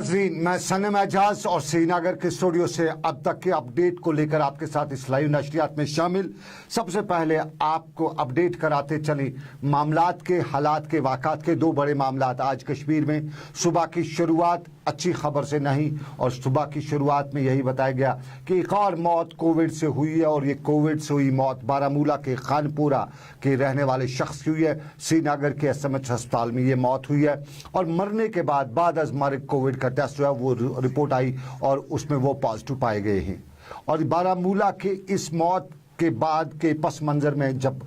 नाज़रीन, मैं सनम एजाज और श्रीनगर के स्टूडियो से अब तक के अपडेट को लेकर आपके साथ इस लाइव नशरियात में शामिल। सबसे पहले आपको अपडेट कराते चले मामलात के हालात के वाक़ात के दो बड़े मामलात आज कश्मीर में। सुबह की शुरुआत अच्छी खबर से नहीं, और सुबह की शुरुआत में यही बताया गया कि एक और मौत कोविड से हुई है, और ये कोविड से हुई मौत बारामूला के खानपुरा के रहने वाले शख्स की हुई है। श्रीनगर के एसएमएच अस्पताल में ये मौत हुई है, और मरने के बाद अज मरिक कोविड का टेस्ट जो है वो रिपोर्ट आई और उसमें वो पॉजिटिव पाए गए हैं। और बारामूला के इस मौत के बाद के पस मंज़र में जब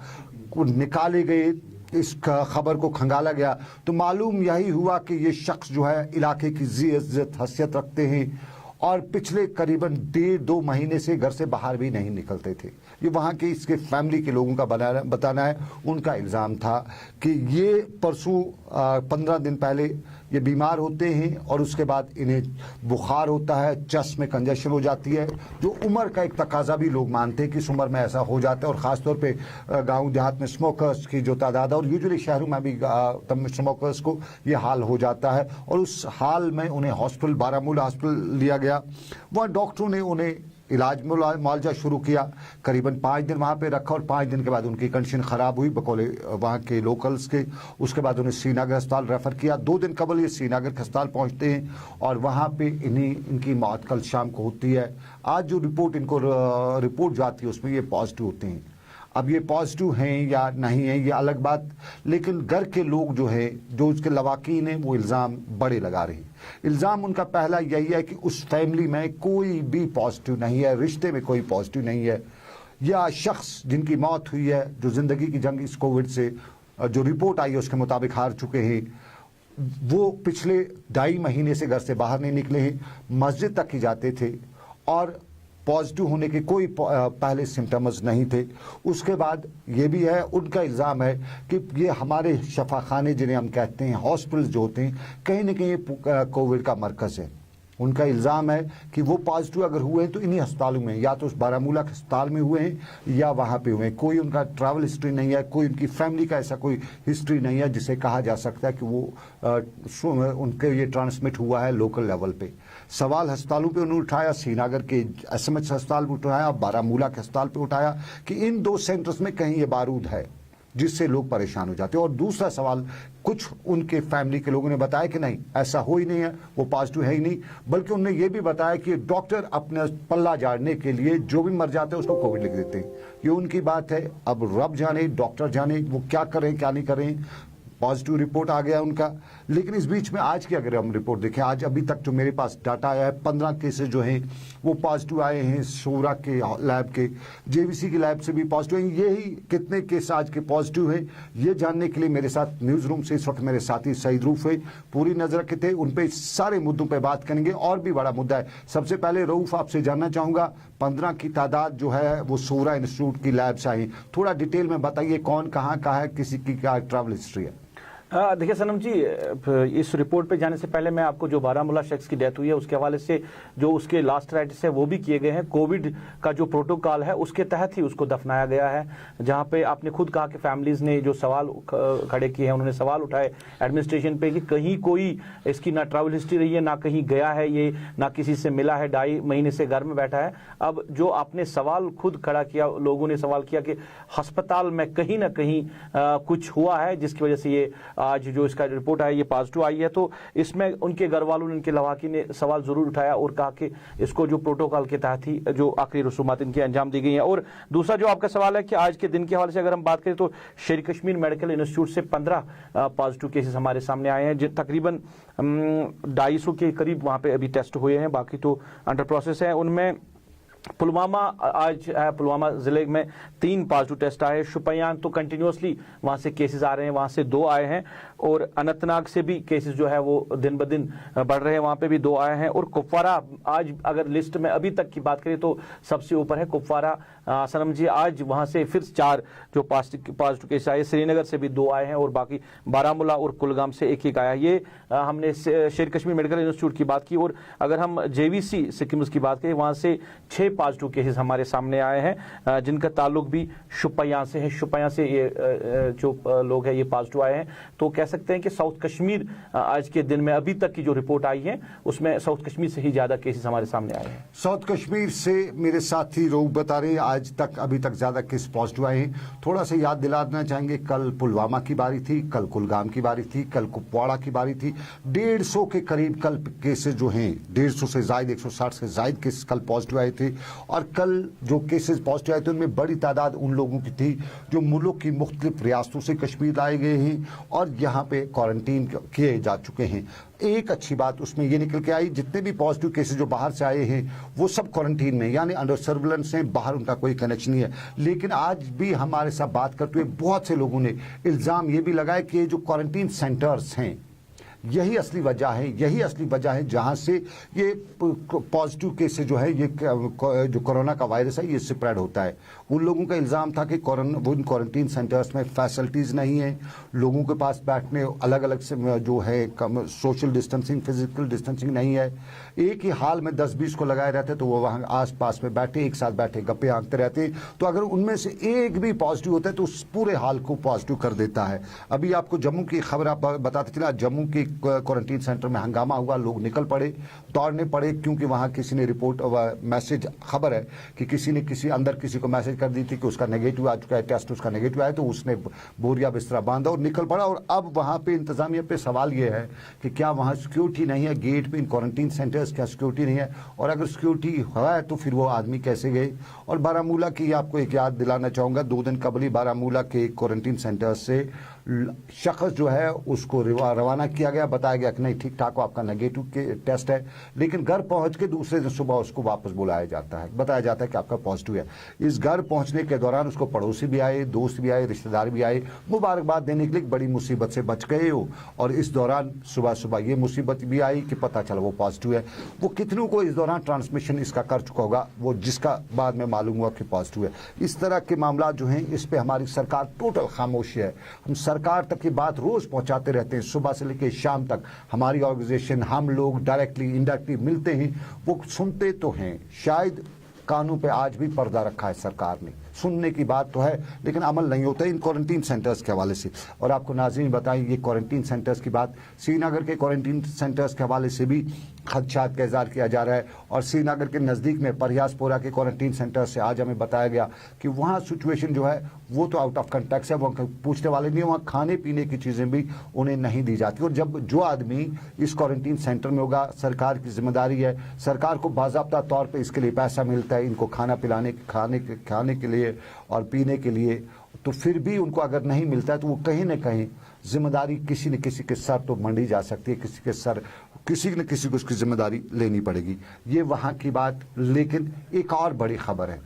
निकाले गए इस खबर को खंगाला गया तो मालूम यही हुआ कि ये शख्स जो है इलाके की इज्जत हसीयत रखते हैं, और पिछले करीबन 1.5-2 महीने से घर से बाहर भी नहीं निकलते थे। ये वहाँ के इसके फैमिली के लोगों का बताना है। उनका इल्ज़ाम था कि ये परसों 15 दिन पहले ये बीमार होते हैं, और उसके बाद इन्हें बुखार होता है, चेस्ट में कंजेशन हो जाती है, जो उम्र का एक तकाजा भी लोग मानते हैं कि इस उम्र में ऐसा हो जाता है। और ख़ास तौर पे गांव देहात में स्मोकर्स की जो तादाद है, और यूजुअली शहरों में भी स्मोकर्स को ये हाल हो जाता है, और उस हाल में उन्हें हॉस्पिटल बारामूला हॉस्पिटल लिया गया। वहाँ डॉक्टरों ने उन्हें इलाज मुआवजा शुरू किया, करीबन 5 दिन वहाँ पे रखा, और 5 दिन के बाद उनकी कंडीशन ख़राब हुई बकौले वहाँ के लोकल्स के। उसके बाद उन्हें श्रीनगर अस्पताल रेफ़र किया। 2 दिन कबल ये श्रीनगर के अस्पताल पहुँचते हैं, और वहाँ पे इनकी मौत कल शाम को होती है। आज जो रिपोर्ट जो आती है उसमें ये पॉजिटिव होते हैं। अब ये पॉजिटिव हैं या नहीं है ये अलग बात, लेकिन घर के लोग जो है, जो उसके लवाकीन हैं, वो इल्ज़ाम बड़े लगा रहे हैं। इल्ज़ाम उनका पहला यही है कि उस फैमिली में कोई भी पॉजिटिव नहीं है, रिश्ते में कोई पॉजिटिव नहीं है, या शख्स जिनकी मौत हुई है, जो ज़िंदगी की जंग इस कोविड से जो रिपोर्ट आई है उसके मुताबिक हार चुके हैं, वो पिछले 2.5 महीने से घर से बाहर नहीं निकले हैं, मस्जिद तक ही जाते थे, और पॉजिटिव होने के कोई पहले सिम्टम्स नहीं थे। उसके बाद ये भी है, उनका इल्ज़ाम है कि ये हमारे शफाखाने जिन्हें हम कहते हैं, हॉस्पिटल्स जो होते हैं, कहीं ना कहीं कोविड का मरकज़ है। उनका इल्ज़ाम है कि वो पॉजिटिव अगर हुए हैं तो इन्हीं अस्पतालों में, या तो उस बारामूला के अस्पताल में हुए हैं या वहाँ पे हुए हैं। कोई उनका ट्रैवल हिस्ट्री नहीं है, कोई उनकी फैमिली का ऐसा कोई हिस्ट्री नहीं है जिसे कहा जा सकता है कि वो उनके ये ट्रांसमिट हुआ है लोकल लेवल पे। सवाल अस्पतालों पे उन्होंने उठाया, श्रीनगर के एसएमएच अस्पताल पे उठाया, बारामूला के अस्पताल पे उठाया कि इन 2 सेंटर्स में कहीं ये बारूद है जिससे लोग परेशान हो जाते हैं। और दूसरा सवाल, कुछ उनके फैमिली के लोगों ने बताया कि नहीं, ऐसा हो ही नहीं है, वो पॉजिटिव है ही नहीं, बल्कि उन्होंने ये भी बताया कि डॉक्टर अपना पल्ला झाड़ने के लिए जो भी मर जाते हैं उसको कोविड लिख देते हैं। ये उनकी बात है। अब रब जाने, डॉक्टर जाने वो क्या करें क्या नहीं करें। पॉजिटिव रिपोर्ट आ गया उनका, लेकिन इस बीच में आज की अगर हम रिपोर्ट देखें, आज अभी तक जो मेरे पास डाटा आया है, 15 केसेस जो हैं वो पॉजिटिव आए हैं। सोरा के लैब के, जेवीसी की लैब से भी पॉजिटिव हैं। यही कितने केस आज के पॉजिटिव हैं ये जानने के लिए मेरे साथ न्यूज़ रूम से इस वक्त मेरे साथी सईद रऊफ है, पूरी नजर रखे थे। उन पे सारे मुद्दों पर बात करेंगे, और भी बड़ा मुद्दा है। सबसे पहले रऊफ आपसे जानना चाहूँगा, 15 की तादाद जो है वो सोरा इंस्टीट्यूट की लैब से आई, थोड़ा डिटेल में बताइए कौन कहाँ का है, किसी की क्या ट्रैवल हिस्ट्री है। देखिए सनम जी, इस रिपोर्ट पे जाने से पहले मैं आपको जो बारामूला शख्स की डेथ हुई है उसके हवाले से जो उसके लास्ट राइट्स है वो भी किए गए हैं। कोविड का जो प्रोटोकॉल है उसके तहत ही उसको दफनाया गया है, जहां पे आपने खुद कहा कि फैमिलीज ने जो सवाल खड़े किए हैं, उन्होंने सवाल उठाए एडमिनिस्ट्रेशन पे कि कहीं कोई इसकी ना ट्रैवल हिस्ट्री रही है, ना कहीं गया है ये, ना किसी से मिला है, 2.5 महीने से घर में बैठा है। अब जो आपने सवाल खुद खड़ा किया, लोगों ने सवाल किया कि अस्पताल में कहीं ना कहीं कुछ हुआ है जिसकी वजह से ये आज जो इसका रिपोर्ट आई ये पॉजिटिव आई है। तो इसमें उनके घर वालों ने, उनके लवाकी ने सवाल जरूर उठाया और कहा कि इसको जो प्रोटोकॉल के तहत ही जो आखिरी रसूमात इनकी अंजाम दी गई हैं। और दूसरा जो आपका सवाल है कि आज के दिन के हवाले से अगर हम बात करें तो शेर कश्मीर मेडिकल इंस्टीट्यूट से 15 पॉजिटिव केसेस हमारे सामने आए हैं, तकरीबन 250 के करीब वहां पे अभी टेस्ट हुए हैं, बाकी तो अंडर प्रोसेस है। उनमें पुलवामा, आज पुलवामा जिले में 3 पॉजिटिव टेस्ट आए। शुपियान तो कंटिन्यूसली वहां से केसेस आ रहे हैं, वहां से 2 आए हैं, और अनंतनाग से भी केसेस जो है वो दिन ब दिन बढ़ रहे हैं, वहां पे भी 2 आए हैं। और कुपवारा आज अगर लिस्ट में अभी तक की बात करें तो सबसे ऊपर है कुपवारा। सनम जी, आज वहां से फिर 4 जो पॉजिटिव केस आए, श्रीनगर से भी 2 आए हैं, और बाकी बारामूला और कुलगाम से एक आया। ये हमने शेर कश्मीर मेडिकल इंस्टीट्यूट की बात की। और अगर हम जेवीसी सिक्किम की बात करें, वहां से 6 पॉजिटिव केसेस हमारे सामने आए हैं जिनका ताल्लुक भी शुपियां से है। शुपियां से ये जो लोग हैं ये पॉजिटिव आए हैं। तो कह सकते हैं कि साउथ कश्मीर आज के दिन में अभी तक की जो रिपोर्ट आई है उसमें साउथ कश्मीर से ही ज्यादा केसेस हमारे सामने आए हैं। साउथ कश्मीर से मेरे साथी रोग बता रहे हैं आज तक अभी तक ज्यादा केस पॉजिटिव आए हैं। थोड़ा सा याद दिलाना चाहेंगे, कल पुलवामा की बारी थी, कल कुलगाम की बारी थी, कल कुपवाड़ा की बारी थी। 150 के करीब कल केसेस जो हैं, 150 से ज्यादा, 160 से ज्यादा केसेस कल पॉजिटिव आए थे। और कल जो केसेस पॉजिटिव आए थे उनमें बड़ी तादाद उन लोगों की थी जो मुल्क की मुख्तलिफ रियासतों से कश्मीर लाए गए हैं और यहाँ पे क्वारंटीन किए जा चुके हैं। एक अच्छी बात उसमें ये निकल के आई, जितने भी पॉजिटिव केसेस जो बाहर से आए हैं वो सब क्वारंटीन में, यानी अंडर सर्विलेंस हैं, बाहर उनका कोई कनेक्शन नहीं है। लेकिन आज भी हमारे साथ बात करते हुए बहुत से लोगों ने इल्ज़ाम ये भी लगाया कि ये जो क्वारंटीन सेंटर्स हैं यही असली वजह है जहां से ये पॉजिटिव केसेस जो है, ये जो कोरोना का वायरस है ये स्प्रेड होता है। उन लोगों का इल्ज़ाम था कि उन क्वारंटीन सेंटर्स में फैसिलिटीज़ नहीं है, लोगों के पास बैठने अलग अलग से जो है सोशल डिस्टेंसिंग, फिजिकल डिस्टेंसिंग नहीं है। एक ही हाल में 10-20 को लगाए रहते तो वो वहाँ आस पास में बैठे, एक साथ बैठे गप्पे हाँकते रहते। तो अगर उनमें से एक भी पॉजिटिव होता है तो उस पूरे हाल को पॉजिटिव कर देता है। अभी आपको जम्मू की खबर आप बताते चला, जम्मू की क्वारंटीन सेंटर में हंगामा हुआ, लोग निकल पड़े, दौड़ने पड़े, क्योंकि वहां किसी ने रिपोर्ट मैसेज, खबर है कि किसी ने अंदर किसी को मैसेज कर दी थी कि उसका नेगेटिव आ चुका है, टेस्ट उसका नेगेटिव आया, तो उसने बोरिया बिस्तरा बांधा और निकल पड़ा। और अब वहां पे इंतजामिया पे सवाल ये है कि क्या वहां सिक्योरिटी नहीं है, गेट पे इन क्वारंटीन सेंटर्स क्या सिक्योरिटी नहीं है, और अगर सिक्योरिटी है तो फिर वो आदमी कैसे गए। और बारामूला की आपको एक याद दिलाना चाहूंगा, 2 दिन कबल बारामूला के क्वारंटीन सेंटर से शख्स जो है उसको रवाना किया गया, बताया गया कि नहीं ठीक ठाक हो, आपका नेगेटिव के टेस्ट है, लेकिन घर पहुंच के दूसरे दिन सुबह उसको वापस बुलाया जाता है, बताया जाता है कि आपका पॉजिटिव है। इस घर पहुंचने के दौरान उसको पड़ोसी भी आए, दोस्त भी आए, रिश्तेदार भी आए, मुबारकबाद देने के लिए बड़ी मुसीबत से बच गए हो। और इस दौरान सुबह सुबह ये मुसीबत भी आई कि पता चला वो पॉजिटिव है। वो कितनों को इस दौरान ट्रांसमिशन इसका कर चुका होगा, वो जिसका बाद में मालूम हुआ कि पॉजिटिव है। इस तरह के मामला जो हैं इस पर हमारी सरकार टोटल खामोश है। हम सरकार तक की बात रोज पहुंचाते रहते हैं, सुबह से लेकर शाम तक हमारी ऑर्गेनाइजेशन, हम लोग डायरेक्टली इनडायरेक्टली मिलते हैं, वो सुनते तो हैं। शायद कानून पे आज भी पर्दा रखा है सरकार ने, सुनने की बात तो है लेकिन अमल नहीं होता है इन क्वारंटीन सेंटर्स के हवाले से। और आपको नाज़रीन बताएं, ये क्वारंटीन सेंटर्स की बात, श्रीनगर के क्वारंटीन सेंटर्स के हवाले से भी खदशात का इज़हार किया जा रहा है। और श्रीनगर के नज़दीक में परियासपोरा के क्वारंटीन सेंटर से आज हमें बताया गया कि वहाँ सिचुएशन जो है वो तो आउट ऑफ कंटेक्स्ट है, वहाँ पूछने वाले नहीं, वहाँ खाने पीने की चीज़ें भी उन्हें नहीं दी जाती। और जब जो आदमी इस क्वारंटीन सेंटर में होगा, सरकार की जिम्मेदारी है, सरकार को बाज़ाब्ता तौर पर इसके लिए पैसा मिलता है इनको खाना पिलाने, खाने के लिए और पीने के लिए, तो फिर भी उनको अगर नहीं मिलता है तो वो कहीं न कहीं जिम्मेदारी किसी न किसी के सर तो मंडी जा सकती है, किसी के सर किसी न किसी को उसकी जिम्मेदारी लेनी पड़ेगी। ये वहाँ की बात। लेकिन एक और बड़ी खबर है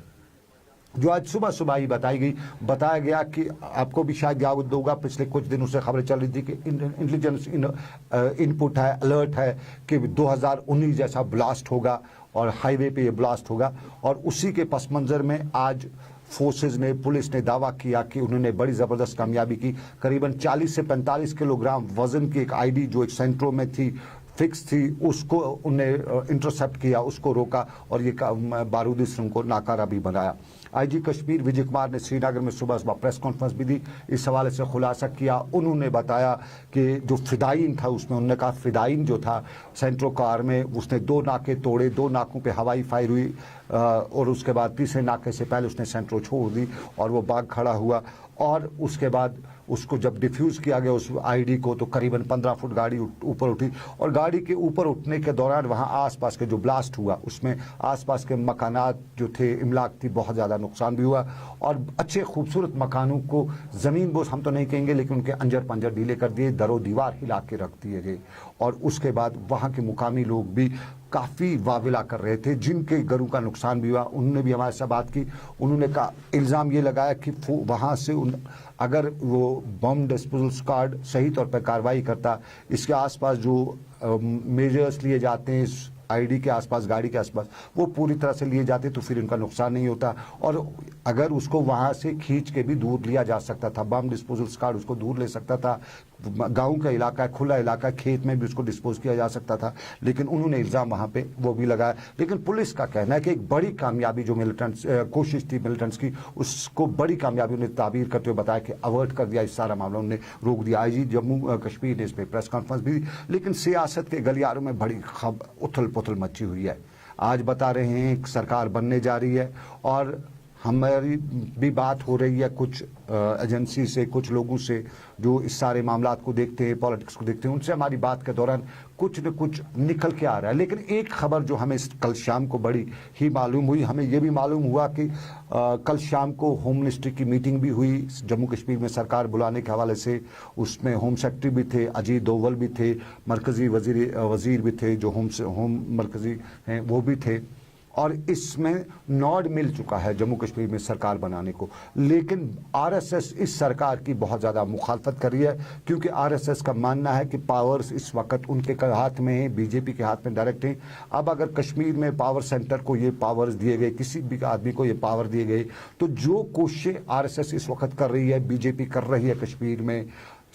जो आज सुबह सुबह ही बताई गई, बताया गया कि आपको भी शायद याद होगा, पिछले कुछ दिनों से खबरें चल रही थी कि इंटेलिजेंस इनपुट है, अलर्ट है कि 2019 जैसा ब्लास्ट होगा और हाईवे पे ये ब्लास्ट होगा। और उसी के पस मंज़र में आज फोर्सेस ने, पुलिस ने दावा किया कि उन्होंने बड़ी ज़बरदस्त कामयाबी की। करीबन 40 से 45 किलोग्राम वज़न की एक आईडी जो एक सेंटरों में थी, फिक्स थी, उसको उन्हें इंटरसेप्ट किया, उसको रोका और ये बारूदी सुरंग को नाकारा भी बनाया। आईजी कश्मीर विजय कुमार ने श्रीनगर में सुबह सुबह प्रेस कॉन्फ्रेंस भी दी, इस हवाले से खुलासा किया। उन्होंने बताया कि जो फिदाइन था उसमें, उन्होंने कहा फिदाइन जो था सेंट्रो कार में, उसने 2 नाके तोड़े, 2 नाकों पे हवाई फायर हुई और उसके बाद तीसरे नाके से पहले उसने सेंट्रो छोड़ दी और वो बाग खड़ा हुआ। और उसके बाद उसको जब डिफ्यूज़ किया गया उस आईडी को, तो करीबन 15 फुट गाड़ी ऊपर उठी और गाड़ी के ऊपर उठने के दौरान वहाँ आसपास के जो ब्लास्ट हुआ उसमें आसपास के मकानात जो थे, इमलाक थी, बहुत ज़्यादा नुकसान भी हुआ। और अच्छे खूबसूरत मकानों को ज़मीन बोझ हम तो नहीं कहेंगे लेकिन उनके अंजर पंजर ढीले कर दिए, दरो दीवार हिला के रख दिए गए। और उसके बाद वहाँ के मुकामी लोग भी काफ़ी वाविला कर रहे थे, जिनके घरों का नुकसान भी हुआ। उन्होंने भी हमारे साथ बात की। उन्होंने कहा, इल्ज़ाम ये लगाया कि वहाँ से अगर वो बम डिस्पोजल स्क्वाड सही तौर पर कार्रवाई करता, इसके आसपास जो मेजर्स लिए जाते हैं इस आईडी के आसपास, गाड़ी के आसपास, वो पूरी तरह से लिए जाते तो फिर इनका नुकसान नहीं होता। और अगर उसको वहाँ से खींच के भी दूर लिया जा सकता था, बम डिस्पोजल स्क्वाड उसको दूर ले सकता था, गांव का इलाका है, खुला इलाका है, खेत में भी उसको डिस्पोज किया जा सकता था, लेकिन उन्होंने इल्जाम वहां पे वो भी लगाया। लेकिन पुलिस का कहना है कि एक बड़ी कामयाबी जो मिलिटेंट्स कोशिश थी मिलिटेंट्स की, उसको बड़ी कामयाबी उन्हें ताबीर करते हुए बताया कि अवर्ट कर दिया, इस सारा मामला उन्होंने रोक दिया। आईजी जम्मू कश्मीर ने इस पर प्रेस कॉन्फ्रेंस भी दी। लेकिन सियासत के गलियारों में बड़ी उथल पुथल मची हुई है। आज बता रहे हैं सरकार बनने जा रही है, और हमारी भी बात हो रही है कुछ एजेंसी से, कुछ लोगों से जो इस सारे मामलात को देखते हैं, पॉलिटिक्स को देखते हैं, उनसे हमारी बात के दौरान कुछ न कुछ निकल के आ रहा है। लेकिन एक खबर जो हमें कल शाम को बड़ी ही मालूम हुई, हमें यह भी मालूम हुआ कि कल शाम को होम मिनिस्ट्री की मीटिंग भी हुई जम्मू कश्मीर में सरकार बुलाने के हवाले से। उसमें होम सेक्रेटरी भी थे, अजीत डोवल भी थे, मरकजी वजीर भी थे, जो होम मरकजी हैं वो भी थे, और इसमें नॉड मिल चुका है जम्मू कश्मीर में सरकार बनाने को। लेकिन आरएसएस इस सरकार की बहुत ज़्यादा मुखालफत कर रही है, क्योंकि आरएसएस का मानना है कि पावर्स इस वक्त उनके हाथ में है, बीजेपी के हाथ में डायरेक्ट हैं। अब अगर कश्मीर में पावर सेंटर को ये पावर्स दिए गए, किसी भी आदमी को ये पावर दिए गए, तो जो कोशिशें आरएसएस इस वक्त कर रही है, बीजेपी कर रही है कश्मीर में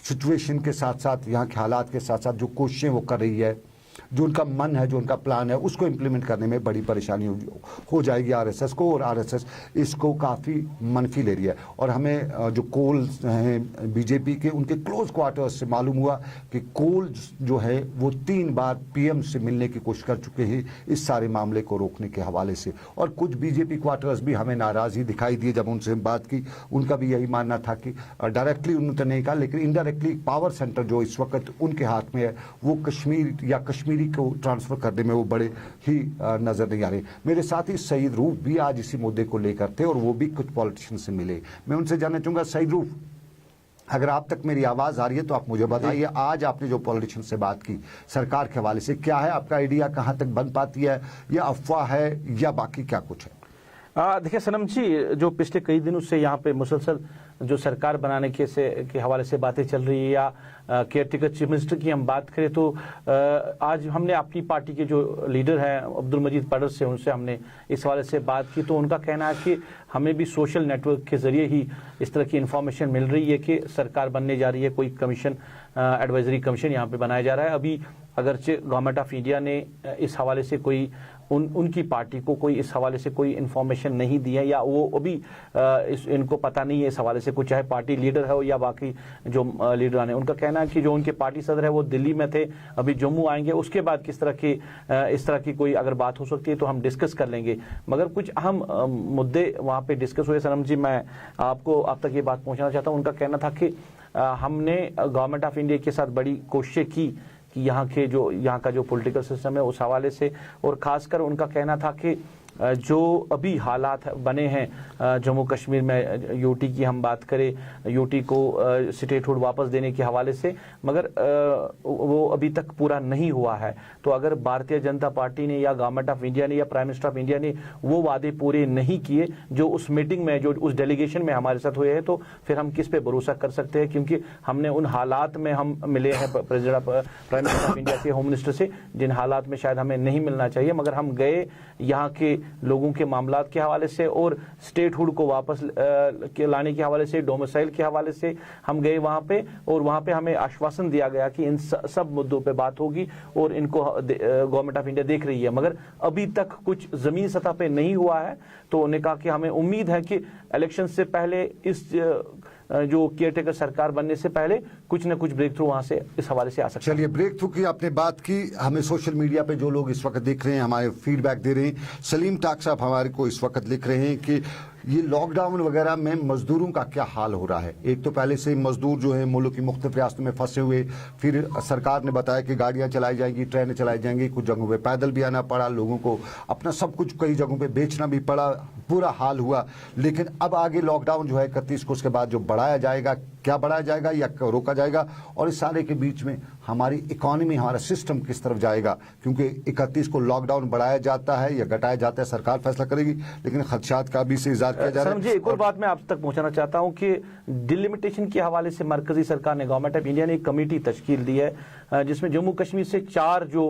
सिचुएशन के साथ साथ, यहाँ के हालात के साथ साथ जो कोशिशें वो कर रही है, जो उनका मन है, जो उनका प्लान है, उसको इम्प्लीमेंट करने में बड़ी परेशानी हो जाएगी आरएसएस को। और आरएसएस इसको काफ़ी मनफी ले रही है। और हमें जो कोल हैं बीजेपी के, उनके क्लोज क्वार्टर्स से मालूम हुआ कि कोल जो है वो 3 बार पीएम से मिलने की कोशिश कर चुके हैं इस सारे मामले को रोकने के हवाले से। और कुछ बीजेपी क्वार्टर्स भी हमें नाराज़ ही दिखाई दिए जब उनसे बात की। उनका भी यही मानना था कि डायरेक्टली उन्होंने नहीं कहा, लेकिन इनडायरेक्टली पावर सेंटर जो इस वक्त उनके हाथ में है, वो कश्मीर या कश्मीरी को ट्रांसफर करने में वो बड़े ही नजर नहीं आ रहे। मेरे साथ ही सईद रूफ भी आज इसी मुद्दे को लेकर थे, और वो भी कुछ पॉलिटिशियन से मिले। मैं उनसे जानना चाहूंगा, सईद रूफ, अगर आप तक मेरी आवाज आ रही है तो आप मुझे बताइए, आज आपने जो पॉलिटिशियन से बात की सरकार के हवाले से, क्या है आपका आइडिया, कहां तक बन पाती है, या अफवाह है, या बाकी क्या कुछ है? देखिए सनम जी, जो पिछले कई दिनों से यहाँ पे मुसलसल जो सरकार बनाने के हवाले से बातें चल रही है, या केयरटेकर चीफ मिनिस्टर की हम बात करें तो आज हमने अपनी पार्टी के जो लीडर हैं अब्दुल मजीद पडर से, उनसे हमने इस हवाले से बात की। तो उनका कहना है कि हमें भी सोशल नेटवर्क के जरिए ही इस तरह की इन्फॉर्मेशन मिल रही है कि सरकार बनने जा रही है, कोई कमीशन, एडवाइजरी कमीशन यहाँ पे बनाया जा रहा है। अभी अगरचे गवर्नमेंट ऑफ इंडिया ने इस हवाले से कोई उनकी पार्टी को कोई इस हवाले से कोई इन्फॉर्मेशन नहीं दी है, या वो अभी इनको पता नहीं है इस हवाले से कुछ, चाहे पार्टी लीडर है या बाकी जो लीडर हैं। उनका कहना है कि जो उनके पार्टी सदर है वो दिल्ली में थे, अभी जम्मू आएंगे, उसके बाद किस तरह की इस तरह की कोई अगर बात हो सकती है तो हम डिस्कस कर लेंगे। मगर कुछ अहम मुद्दे वहाँ पे डिस्कस हुए सनम जी, मैं आपको अब तक ये बात पहुँचाना चाहता हूँ। उनका कहना था कि हमने गवर्नमेंट ऑफ इंडिया के साथ बड़ी कोशिशें की कि यहाँ का जो पॉलिटिकल सिस्टम है उस हवाले से, और खासकर उनका कहना था कि जो अभी हालात बने हैं जम्मू कश्मीर में, यूटी की हम बात करें, यूटी को स्टेटहुड वापस देने के हवाले से, मगर वो अभी तक पूरा नहीं हुआ है। तो अगर भारतीय जनता पार्टी ने या गवर्नमेंट ऑफ इंडिया ने या प्राइम मिनिस्टर ऑफ इंडिया ने वो वादे पूरे नहीं किए जो उस मीटिंग में, जो उस डेलीगेशन में हमारे साथ हुए हैं, तो फिर हम किस पे भरोसा कर सकते हैं? क्योंकि हमने उन हालात में हम मिले हैं president prime minister of India से, होम मिनिस्टर से, जिन हालात में शायद हमें नहीं मिलना चाहिए, मगर हम गए यहाँ के लोगों के मामलात के हवाले से और स्टेटहुड को वापस लाने के हवाले से, डोमिसाइल के हवाले से हम गए वहां पे, और वहां पे हमें आश्वासन दिया गया कि इन सब मुद्दों पे बात होगी और इनको गवर्नमेंट ऑफ इंडिया देख रही है, मगर अभी तक कुछ जमीन सतह पे नहीं हुआ है। तो उन्होंने कहा कि हमें उम्मीद है कि इलेक्शन से पहले, इस जो केयरटेकर सरकार बनने से पहले, कुछ न कुछ ब्रेक थ्रू वहां से इस हवाले से आ सकता है। चलिए, ब्रेक थ्रू की आपने बात की। हमें सोशल मीडिया पे जो लोग इस वक्त देख रहे हैं, हमारे फीडबैक दे रहे हैं। सलीम टाक साहब हमारे को इस वक्त लिख रहे हैं कि ये लॉकडाउन वगैरह में मजदूरों का क्या हाल हो रहा है। एक तो पहले से मजदूर जो है मुल्क की मुख्तलिफ रियासतों में फंसे हुए, फिर सरकार ने बताया कि गाड़ियां चलाई जाएंगी, ट्रेनें चलाई जाएंगी, कुछ जगहों पे पैदल भी आना पड़ा, लोगों को अपना सब कुछ कई जगहों पे बेचना भी पड़ा, बुरा हाल हुआ। लेकिन अब आगे लॉकडाउन जो है 31 को, उसके बाद जो बढ़ाया जाएगा, क्या बढ़ाया जाएगा या रोका जाएगा, और इस सारे के बीच में हमारी इकोनॉमी, हमारा सिस्टम किस तरफ जाएगा, क्योंकि 31 को लॉकडाउन बढ़ाया जाता है या घटाया जाता है, सरकार फैसला करेगी, लेकिन खदशात का भी से इज़हार किया जा रहा है। एक और बात मैं आप तक पहुंचाना चाहता हूं कि डिलिमिटेशन के हवाले से मरकजी सरकार ने, गवर्नमेंट ऑफ इंडिया ने एक कमेटी तश्कील दी है जिसमें जम्मू कश्मीर से 4 जो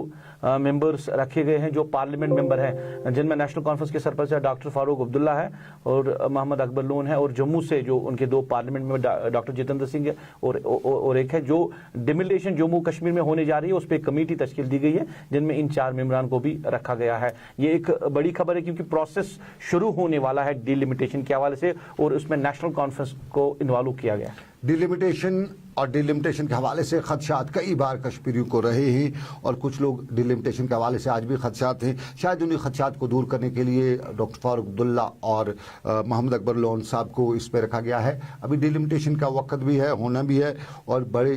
मेंबर्स रखे गए हैं जो पार्लियामेंट मेंबर हैं, जिनमें नेशनल कॉन्फ्रेंस के सरपंच डॉक्टर फारूक अब्दुल्ला है और मोहम्मद अकबर लोन है, और जम्मू से जो उनके 2 parliament member doctor Jitendra Singh और एक है जो डिमिलिटेशन जम्मू कश्मीर में होने जा रही है उस पर एक कमेटी तश्कील दी गई है जिनमें इन 4 मेंबरान को भी रखा गया है। ये एक बड़ी खबर है क्योंकि प्रोसेस शुरू होने वाला है डिलिमिटेशन के हवाले से और उसमें नेशनल कॉन्फ्रेंस को इन्वॉल्व किया गया है। डिलिमिटेशन और डिलिमिटेशन के हवाले से खदशात कई बार कश्मीरियों को रहे हैं और कुछ लोग डिलिमिटेशन के हवाले से आज भी खदशात हैं। शायद उन्हीं खदशात को दूर करने के लिए डॉक्टर फारूक अब्दुल्ला और मोहम्मद अकबर लोन साहब को इस पर रखा गया है। अभी डिलिमिटेशन का वक्त भी है, होना भी है और बड़े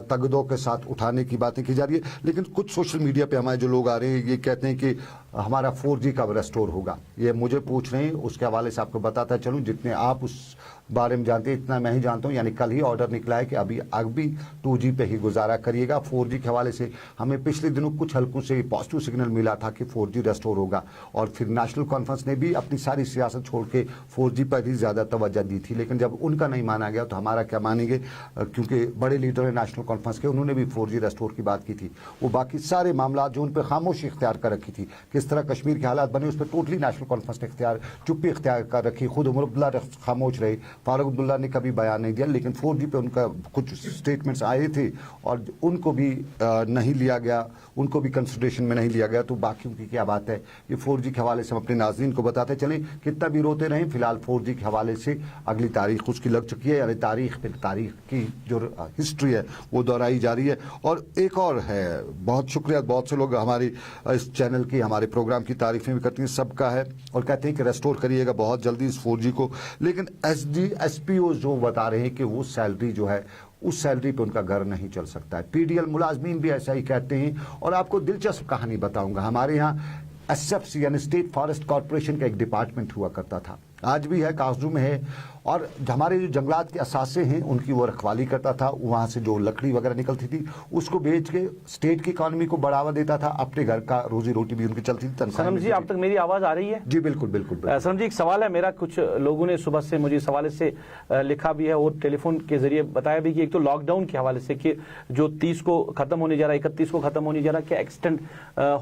तगदों के साथ उठाने की बातें की जा रही है। लेकिन कुछ सोशल मीडिया पे हमारे जो लोग आ रहे हैं ये कहते हैं कि हमारा 4G कब रेस्टोर होगा, ये मुझे पूछ रहे हैं। उसके हवाले से आपको बताता चलूँ, जितने आप उस बारे में जानते हैं इतना मैं ही जानता हूं। यानी कल ही ऑर्डर निकला है कि अभी 2G पे ही गुजारा करिएगा। 4G के हवाले से हमें पिछले दिनों कुछ हल्कों से पॉजिटिव सिग्नल मिला था कि 4G रेस्टोर होगा और फिर नेशनल कॉन्फ्रेंस ने भी अपनी सारी सियासत छोड़ के 4G पर ही ज़्यादा तवज्जो दी थी। लेकिन जब उनका नहीं माना गया तो हमारा क्या मानेंगे, क्योंकि बड़े लीडर हैं नेशनल कॉन्फ्रेंस के, उन्होंने भी 4G रेस्टोर की बात की थी। वो बाकी सारे मामला जो उन पर खामोशी इख्तियार कर रखी थी, किस तरह कश्मीर के हालात बने उस पर टोटली नेशनल कॉन्फ्रेंस ने चुप्पी इख्तियार कर रखी। खुद उमर अब्दुल्ला खामोश रहे, फारूक अब्दुल्ला ने कभी बयान नहीं दिया। लेकिन 4G पे उनका कुछ स्टेटमेंट्स आए थे और उनको भी नहीं लिया गया, उनको भी कंसिडरेशन में नहीं लिया गया। तो बाकियों की क्या बात है, ये 4G के हवाले से हम अपने नाज़रीन को बताते चलें। कितना भी रोते रहें, फिलहाल 4G के हवाले से अगली तारीख उसकी लग चुकी है। यानी तारीख पे तारीख की जो हिस्ट्री है वो दोहराई जा रही है। और एक और है, बहुत शुक्रिया, बहुत से लोग हमारी इस चैनल की, हमारे प्रोग्राम की तारीफें भी करती हैं, सबका है और कहते हैं कि रेस्टोर करिएगा बहुत जल्दी इस 4G को। लेकिन SPO जो बता रहे हैं कि वो सैलरी जो है उस सैलरी पे उनका घर नहीं चल सकता है। PDL मुलाजमीन भी ऐसा ही कहते हैं। और आपको दिलचस्प कहानी बताऊंगा, हमारे यहाँ SFC यानी स्टेट फॉरेस्ट कॉर्पोरेशन का एक डिपार्टमेंट हुआ करता था, आज भी है, काजू में है। और हमारे जो जंगलात के असासे हैं उनकी वो रखवाली करता था। वहाँ से जो लकड़ी वगैरह निकलती थी उसको बेच के स्टेट की इकॉनमी को बढ़ावा देता था, अपने घर का रोजी रोटी भी उनकी चलती थी। सनम जी, आप तक मेरी आवाज़ आ रही है? जी बिल्कुल बिल्कुल, बिल्कुल। सनम जी, एक सवाल है मेरा। कुछ लोगों ने सुबह से मुझे इस हवाले से लिखा भी है और टेलीफोन के जरिए बताया भी कि एक तो लॉकडाउन के हवाले से कि जो 30 को खत्म होने जा रहा है, 31 को खत्म होने जा रहा है, क्या एक्सटेंड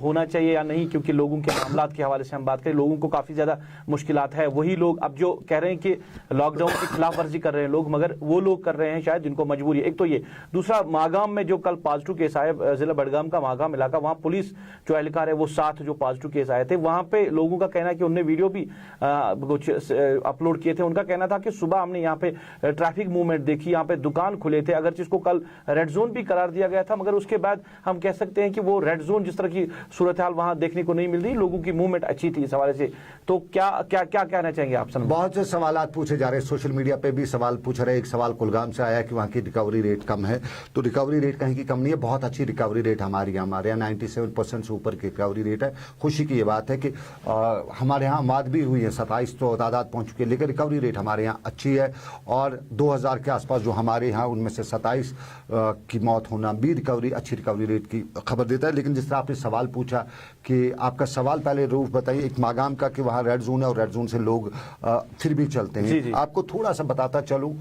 होना चाहिए या नहीं, क्योंकि लोगों के मामला के हवाले से हम बात करें, लोगों को काफ़ी ज़्यादा मुश्किलात है। वही लोग अब जो कह रहे हैं कि लॉकडाउन की खिलाफ वर्जी कर रहे हैं लोग, मगर वो लोग कर रहे हैं शायद जिनको मजबूरी है। एक तो ये, दूसरा मागाम में जो कल पॉजिटिव केस आए, जिला बडगाम का मागाम इलाका, वहां पुलिस जो एहलकार है वो 7 जो पॉजिटिव केस आए थे, वहां पे लोगों का कहना है कि उनने वीडियो भी कुछ अपलोड किए थे। उनका कहना था कि सुबह हमने यहाँ पे ट्रैफिक मूवमेंट देखी, यहाँ पे दुकान खुले थे, अगर जिसको कल रेड जोन भी करार दिया गया था, मगर उसके बाद हम कह सकते हैं कि वो रेड जोन जिस तरह की सूरत हाल वहां देखने को नहीं मिल रही, लोगों की मूवमेंट अच्छी थी इस हवाले से। तो क्या क्या क्या कहना चाहेंगे आप? बहुत से सवाल पूछे जा रहे हैं, सोशल मीडिया पे भी सवाल पूछ रहे हैं। एक सवाल कुलगाम से आया कि वहाँ की रिकवरी रेट कम है, तो रिकवरी रेट कहीं की कम नहीं है, बहुत अच्छी रिकवरी रेट हमारे यहाँ 97% से ऊपर की रिकवरी रेट है। खुशी की ये बात है कि हमारे यहाँ माद भी हुई है, 27 तो तादाद पहुँच चुकी है, लेकिन रिकवरी रेट हमारे यहाँ अच्छी है। और 2000 के आसपास जो हमारे यहाँ उनमें से 27 की मौत होना भी रिकवरी, अच्छी रिकवरी रेट की खबर देता है। लेकिन जिस तरह आपने सवाल पूछा कि आपका सवाल पहले रूफ बताइए एक मागाम का कि वहाँ रेड जोन है और रेड जोन से लोग फिर भी चलते हैं। जी। आपको थोड़ा सा बताता चलूं,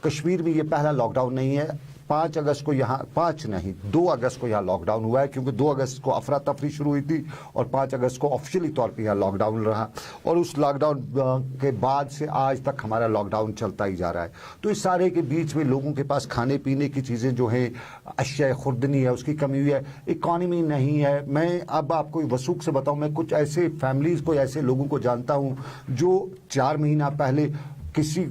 कश्मीर में ये पहला लॉकडाउन नहीं है। 5 अगस्त को यहाँ, 5 नहीं 2 अगस्त को यहाँ लॉकडाउन हुआ है, क्योंकि 2 अगस्त को अफरा तफरी शुरू हुई थी और 5 अगस्त को ऑफिशियली तौर पे यहाँ लॉकडाउन रहा। और उस लॉकडाउन के बाद से आज तक हमारा लॉकडाउन चलता ही जा रहा है। तो इस सारे के बीच में लोगों के पास खाने पीने की चीज़ें जो हैं, अशिया खुर्दनी है, उसकी कमी हुई है, इकॉनमी नहीं है। मैं अब आपको वसूख से बताऊँ, मैं कुछ ऐसे फैमिलीज़ को, ऐसे लोगों को जानता हूँ जो 4 महीना पहले किसी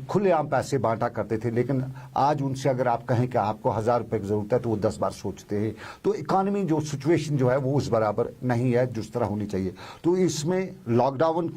खुलेआम पैसे बांटा करते थे, लेकिन आज उनसे अगर आप कहें कि आपको 1000 रुपये की ज़रूरत है तो वो 10 बार सोचते हैं। तो इकॉनमी जो सिचुएशन जो है वो उस बराबर नहीं है जिस तरह होनी चाहिए। तो इसमें लॉकडाउन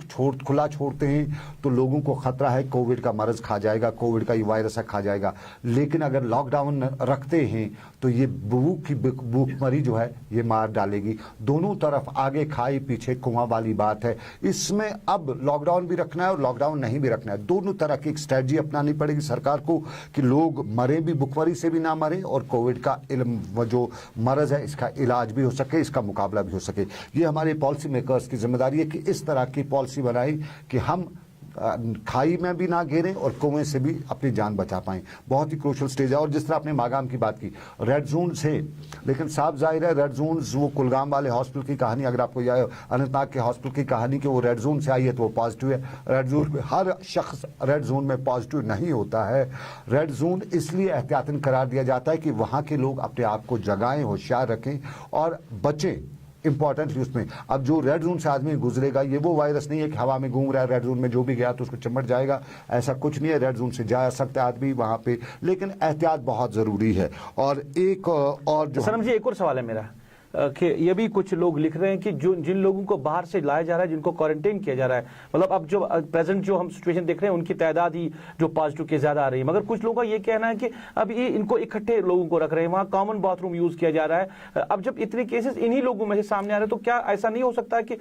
खुला छोड़ते हैं तो लोगों को ख़तरा है कोविड का मरज़ खा जाएगा, कोविड का ये वायरस खा जाएगा। लेकिन अगर लॉकडाउन रखते हैं तो ये भूखमरी जो है ये मार डालेगी। दोनों तरफ आगे खाई पीछे कुआं वाली बात है। इसमें अब लॉकडाउन भी रखना है और लॉकडाउन नहीं भी रखना है, दोनों तरह की एक स्ट्रेटजी अपनानी पड़ेगी सरकार को कि लोग मरे भी, भुखमरी से भी ना मरे और कोविड का जो मरज़ है इसका इलाज भी हो सके, इसका मुकाबला भी हो सके। ये हमारे पॉलिसी मेकर्स की जिम्मेदारी है कि इस तरह की पॉलिसी बनाई कि हम खाई में भी ना गिरें और कुएं से भी अपनी जान बचा पाएं। बहुत ही क्रूशल स्टेज है। और जिस तरह आपने मागाम की बात की, रेड जोन से, लेकिन साफ जाहिर है रेड जोन, वो कुलगाम वाले हॉस्पिटल की कहानी अगर आपको याद, अनंतनाग के हॉस्पिटल की कहानी कि वो रेड जोन से आई है तो वो पॉजिटिव है। रेड जोन में हर शख्स रेड जोन में पॉजिटिव नहीं होता है। रेड जोन इसलिए एहतियातन करार दिया जाता है कि वहाँ के लोग अपने आप को जगाएं, होशियार रखें और बचें इंपॉर्टेंटली उसमें। अब जो रेड जोन से आदमी गुजरेगा, ये वो वायरस नहीं है कि हवा में घूम रहा है, रेड जोन में जो भी गया तो उसको चिमट जाएगा, ऐसा कुछ नहीं है। रेड जोन से जा सकता है आदमी वहां पे, लेकिन एहतियात बहुत जरूरी है। और एक और जो सनम जी, एक और सवाल है मेरा कि ये भी कुछ लोग लिख रहे हैं कि जो जिन लोगों को बाहर से लाया जा रहा है, जिनको क्वारंटाइन किया जा रहा है, मतलब अब जो प्रेजेंट जो हम सिचुएशन देख रहे हैं उनकी तादाद ही जो पॉजिटिव के ज्यादा आ रही है, मगर कुछ लोगों का ये कहना है कि अब ये इनको इकट्ठे लोगों को रख रहे हैं, वहाँ कॉमन बाथरूम यूज किया जा रहा है। अब जब इतने केसेस इन्हीं लोगों में से सामने आ रहे हैं तो क्या ऐसा नहीं हो सकता है कि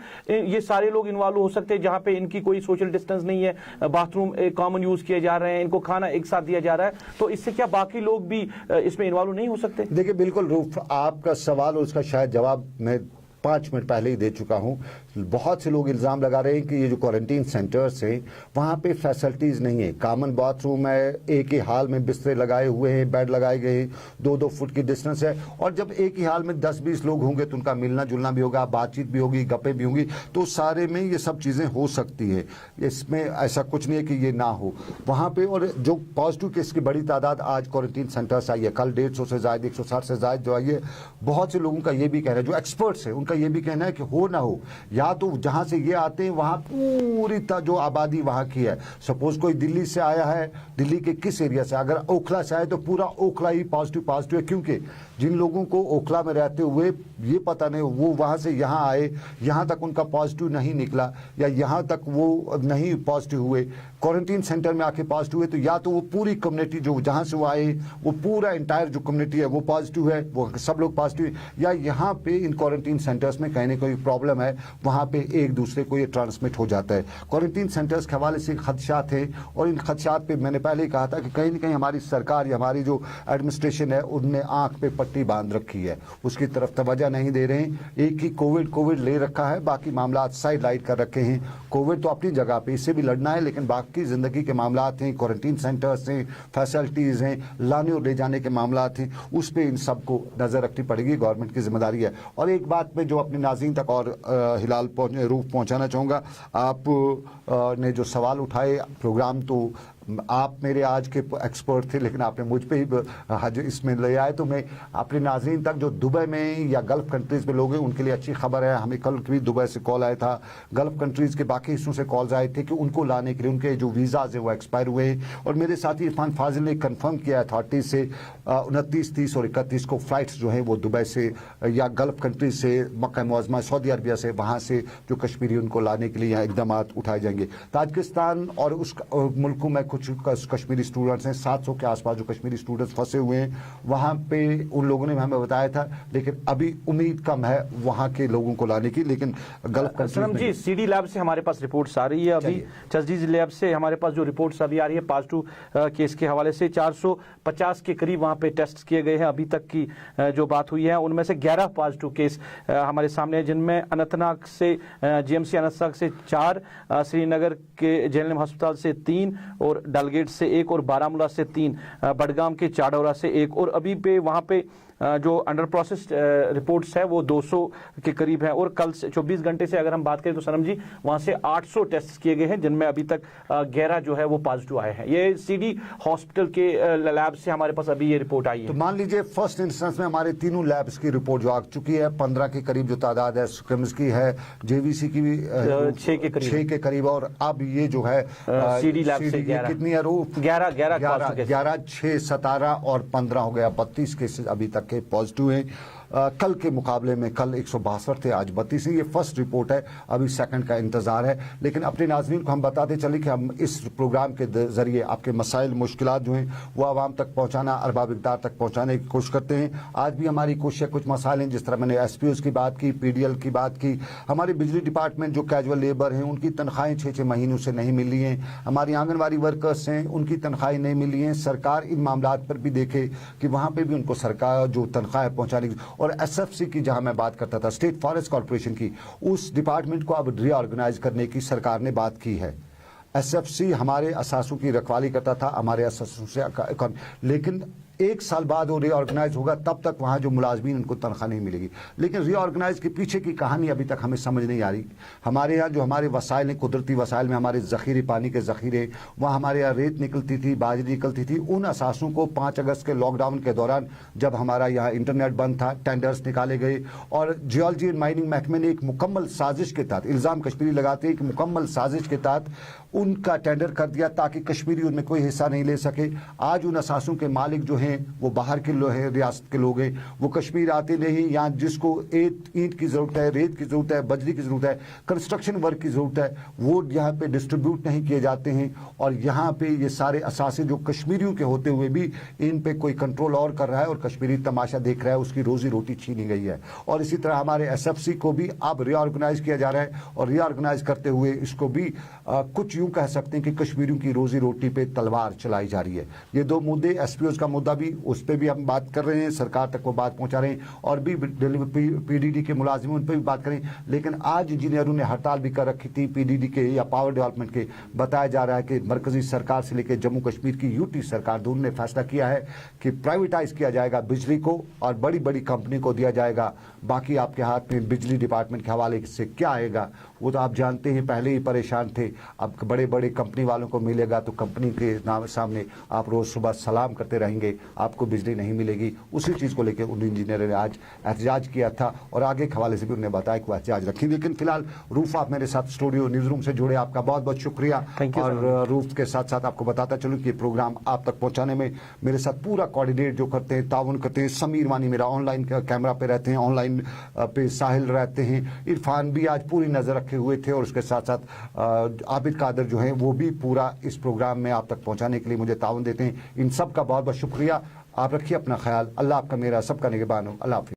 ये सारे लोग इन्वॉल्व हो सकते हैं जहाँ पे इनकी कोई सोशल डिस्टेंस नहीं है, बाथरूम कॉमन यूज किए जा रहे हैं, इनको खाना एक साथ दिया जा रहा है, तो इससे क्या बाकी लोग भी इसमें इन्वॉल्व नहीं हो सकते? देखिए बिल्कुल रूफ, आपका सवाल और उसका शायद जवाब मैं 5 मिनट पहले ही दे चुका हूं। बहुत से लोग इल्ज़ाम लगा रहे हैं कि ये जो क्वारंटीन सेंटर्स हैं वहाँ पे फैसिलिटीज़ नहीं है, कॉमन बाथरूम है, एक ही हाल में बिस्तरे लगाए हुए हैं, बेड लगाए गए हैं, 2-2 फुट की डिस्टेंस है, और जब एक ही हाल में 10-20 लोग होंगे तो उनका मिलना जुलना भी होगा, बातचीत भी होगी, गप्पे भी होंगी, तो सारे में ये सब चीज़ें हो सकती है। इसमें ऐसा कुछ नहीं है कि ये ना हो वहाँ पे। और जो पॉजिटिव केस की बड़ी तादाद आज क्वारंटीन सेंटर्स आई है, कल 150 से ज़्यादा, 160 से ज़्यादा जो आई है, बहुत से लोगों का ये भी कहना है, जो एक्सपर्ट्स हैं उनका ये भी कहना है कि हो ना हो, या तो जहां से ये आते हैं वहां पूरी जो आबादी वहां की है, सपोज कोई दिल्ली से आया है, दिल्ली के किस एरिया से, अगर ओखला से आए तो पूरा ओखला ही पॉजिटिव है, क्योंकि जिन लोगों को ओखला में रहते हुए ये पता नहीं वो वहां से यहाँ आए, यहाँ तक उनका पॉजिटिव नहीं निकला, या यहाँ तक वो नहीं पॉजिटिव हुए, क्वारंटीन सेंटर में आके पॉजिटिव हुए, तो या तो वो पूरी कम्युनिटी जो जहाँ से वो आए वो पूरा इंटायर जो कम्युनिटी है वो पॉजिटिव है, वो सब लोग पॉजिटिव, या यहाँ पे इन क्वारंटीन सेंटर्स में कहीं ना कोई प्रॉब्लम है, वहाँ पे एक दूसरे को ये ट्रांसमिट हो जाता है। क्वारंटीन सेंटर्स के हवाले से खदशात हैं, और इन खदशात पे मैंने पहले ही कहा था कि कहीं ना कहीं हमारी सरकार या हमारी जो एडमिनिस्ट्रेशन है उनने आंख पे पट्टी बांध रखी है, उसकी तरफ तवज्जो नहीं दे रहे हैं। एक ही कोविड ले रखा है, बाकी मामला साइड लाइट कर रखे हैं। कोविड तो अपनी जगह पे, इससे भी लड़ना है, लेकिन बाकी जिंदगी के मामला हैं, क्वारंटीन सेंटर्स हैं, फैसिलिटीज हैं, लाने और ले जाने के मामला हैं, उस पर इन सबको नजर रखनी पड़ेगी, गवर्नमेंट की जिम्मेदारी है। और एक बात में जो अपने नाज़रीन तक और हिलाल रूफ पहुंचाना चाहूँगा, आप ने जो सवाल उठाए, प्रोग्राम तो आप मेरे आज के एक्सपर्ट थे, लेकिन आपने मुझ पे ही इसमें ले आए, तो मैं अपने नाज़रीन तक जो दुबई में या गल्फ़ कंट्रीज़ में लोग हैं उनके लिए अच्छी खबर है। हमें कल भी दुबई से कॉल आया था, गल्फ़ कंट्रीज़ के बाकी हिस्सों से कॉल्स आए थे कि उनको लाने के लिए उनके जो वीज़ाज़ हैं वो एक्सपायर हुए हैं, और मेरे साथी इरफान फाजिल ने कन्फर्म किया अथॉरिटीज़ से 29, 30 और 31 को फ़्लाइट्स जो हैं वो दुबई से या गल्फ़ कंट्रीज से, मक्का मुअज़्ज़मा, सऊदी अरबिया से, वहाँ से जो कश्मीरी उनको लाने के लिए यहाँ इक़दाम उठाए जाएंगे। ताजिकिस्तान और उस मुल्कों में कुछ कश्मीरी स्टूडेंट्स हैं, 700 के आसपास जो कश्मीरी स्टूडेंट्स फंसे हुए हैं, वहाँ पे उन लोगों ने हमें बताया था, लेकिन अभी उम्मीद कम है वहाँ के लोगों को लाने की। लेकिन सनम जी, सीडी लैब से हमारे पास रिपोर्ट्स आ रही है, अभी चस्डीज लैब से हमारे पास जो रिपोर्ट्स अभी आ रही है पॉजिटिव केस के हवाले से 450 के करीब वहाँ पे टेस्ट किए गए हैं अभी तक की जो बात हुई है, उनमें से 11 पॉजिटिव केस हमारे सामने है, जिनमें अनंतनाग से, जीएमसी अनंतनाग से 4, श्रीनगर के जेएलएम अस्पताल से 3, और डलगेट से 1, और बारामूला से 3, बडगाम के चाडौरा से 1, और अभी पे वहाँ पे जो अंडर प्रोसेस रिपोर्ट्स है वो 200 के करीब है। और कल से 24 घंटे से अगर हम बात करें तो सनम जी वहाँ से 800 टेस्ट किए गए हैं, जिनमें अभी तक 11 जो है वो पॉजिटिव आए हैं। ये सीडी हॉस्पिटल के लैब से हमारे पास अभी ये रिपोर्ट आई है। तो मान लीजिए फर्स्ट इंस्टेंस में हमारे तीनों लैब्स की रिपोर्ट जो आ चुकी है, 15 के करीब जो तादाद है, स्क्रिम्स की है, जेवीसी की भी 6 के करीब, और अब ये जो है सीडी लैब से कितनी है रू 11, 6, 17 और 15 हो गया, 32 केसेस अभी तक के पॉजिटिव हैं। कल के मुकाबले में कल 162 थे, आज 32 है। ये फर्स्ट रिपोर्ट है, अभी सेकंड का इंतजार है। लेकिन अपने नाज़रीन को हम बताते चले कि हम इस प्रोग्राम के जरिए आपके मसाइल, मुश्किलात जो हैं वो आवाम तक पहुंचाना, अरबाब इक़्तिदार तक पहुंचाने की कोशिश करते हैं। आज भी हमारी कोशिश है, कुछ मसाइल हैं, जिस तरह मैंने SPOs की बात की, PDL की बात की, हमारी बिजली डिपार्टमेंट जो कैजुअल लेबर हैं उनकी तनख्वाहें 6-6 महीनों से नहीं मिली हैं, हमारी आंगनबाड़ी वर्कर्स हैं उनकी तनख्वाहें नहीं मिली हैं। सरकार इन मामलात पर भी देखे कि वहाँ पर भी उनको सरकार जो तनख्वाहें पहुँचाने की, और SFC की जहां मैं बात करता था, स्टेट फॉरेस्ट कॉर्पोरेशन की, उस डिपार्टमेंट को अब रीऑर्गेनाइज करने की सरकार ने बात की है। SFC हमारे असासों की रखवाली करता था, हमारे असासों से, लेकिन 1 साल बाद वो रीऑर्गेनाइज होगा, तब तक वहाँ जो मुलाजमीन उनको तनख्वाह नहीं मिलेगी। लेकिन रीऑर्गेनाइज के पीछे की कहानी अभी तक हमें समझ नहीं आ रही। हमारे यहाँ जो हमारे वसाइल हैं, कुदरती वसाइल में हमारे ज़ख़ीरे, पानी के ज़ख़ीरे, वहाँ हमारे यहाँ रेत निकलती थी, बाजरी निकलती थी। उन असासों को 5 अगस्त के लॉकडाउन के दौरान जब हमारा यहाँ इंटरनेट बंद था, टेंडर्स निकाले गए और जियोलॉजी एंड माइनिंग महकमे ने एक मुकम्मल साजिश के तहत, इल्ज़ाम कश्मीरी लगाते हैं कि मुकम्मल साजिश के तहत उनका टेंडर कर दिया ताकि कश्मीरी उनमें कोई हिस्सा नहीं ले सके। आज उन असासों के मालिक जो हैं वो बाहर के लोग हैं, रियासत के लोग हैं, वो कश्मीर आते नहीं। यहाँ जिसको ईंट की ज़रूरत है, रेत की ज़रूरत है, बजरी की ज़रूरत है, कंस्ट्रक्शन वर्क की ज़रूरत है, वो यहाँ पे डिस्ट्रीब्यूट नहीं किए जाते हैं। और यहाँ पे ये सारे असासे जो कश्मीरियों के होते हुए भी इन पे कोई कंट्रोल और कर रहा है और कश्मीरी तमाशा देख रहा है, उसकी रोज़ी रोटी छीनी गई है। और इसी तरह हमारे SFC को भी अब रीऑर्गेनाइज किया जा रहा है और रीऑर्गेनाइज करते हुए इसको भी कुछ यूँ कह सकते हैं कि कश्मीरियों की रोज़ी रोटी पे तलवार चलाई जा रही है। ये 2 मुद्दे, SPOs का मुद्दा भी, उस पर भी हम बात कर रहे हैं, सरकार तक वो बात पहुंचा रहे हैं, और भी PDD के मुलाजिम उन पर भी बात करें। लेकिन आज इंजीनियरों ने हड़ताल भी कर रखी थी PDD के या पावर डेवलपमेंट के। बताया जा रहा है कि मरकजी सरकार से लेकर जम्मू कश्मीर की UT सरकार दोनों ने फैसला किया है कि प्राइवेटाइज किया जाएगा बिजली को और बड़ी बड़ी कंपनी को दिया जाएगा। बाकी आपके हाथ में बिजली डिपार्टमेंट के हवाले से क्या आएगा वो तो आप जानते हैं, पहले ही परेशान थे। अब बड़े बड़े कंपनी वालों को मिलेगा तो कंपनी के नाम सामने आप रोज़ सुबह सलाम करते रहेंगे, आपको बिजली नहीं मिलेगी। उसी चीज़ को लेकर उन इंजीनियरों ने आज एहतजाज किया था और आगे के हवाले से भी उन्होंने बताया कि वो एहतजाज रखी। लेकिन फिलहाल रूफ, आप मेरे साथ स्टूडियो न्यूज़ रूम से जुड़े, आपका बहुत बहुत शुक्रिया। और रूफ के साथ साथ आपको बताता चलूँ कि प्रोग्राम आप तक पहुँचाने में मेरे साथ पूरा कोऑर्डिनेट जो करते हैं, ताउन करते हैं, समीर वानी मेरा ऑनलाइन कैमरा पे रहते हैं, ऑनलाइन पे साहिल रहते हैं, इरफान भी आज पूरी नज़र रखे हुए थे, और उसके साथ साथ आबिद कादर जो हैं वो भी पूरा इस प्रोग्राम में आप तक पहुंचाने के लिए मुझे ताउन देते हैं। इन सब का बहुत बहुत शुक्रिया। आप रखिए अपना ख्याल। अल्लाह आपका मेरा सबका निगहबान हो। अल्लाह हाफ़िज़।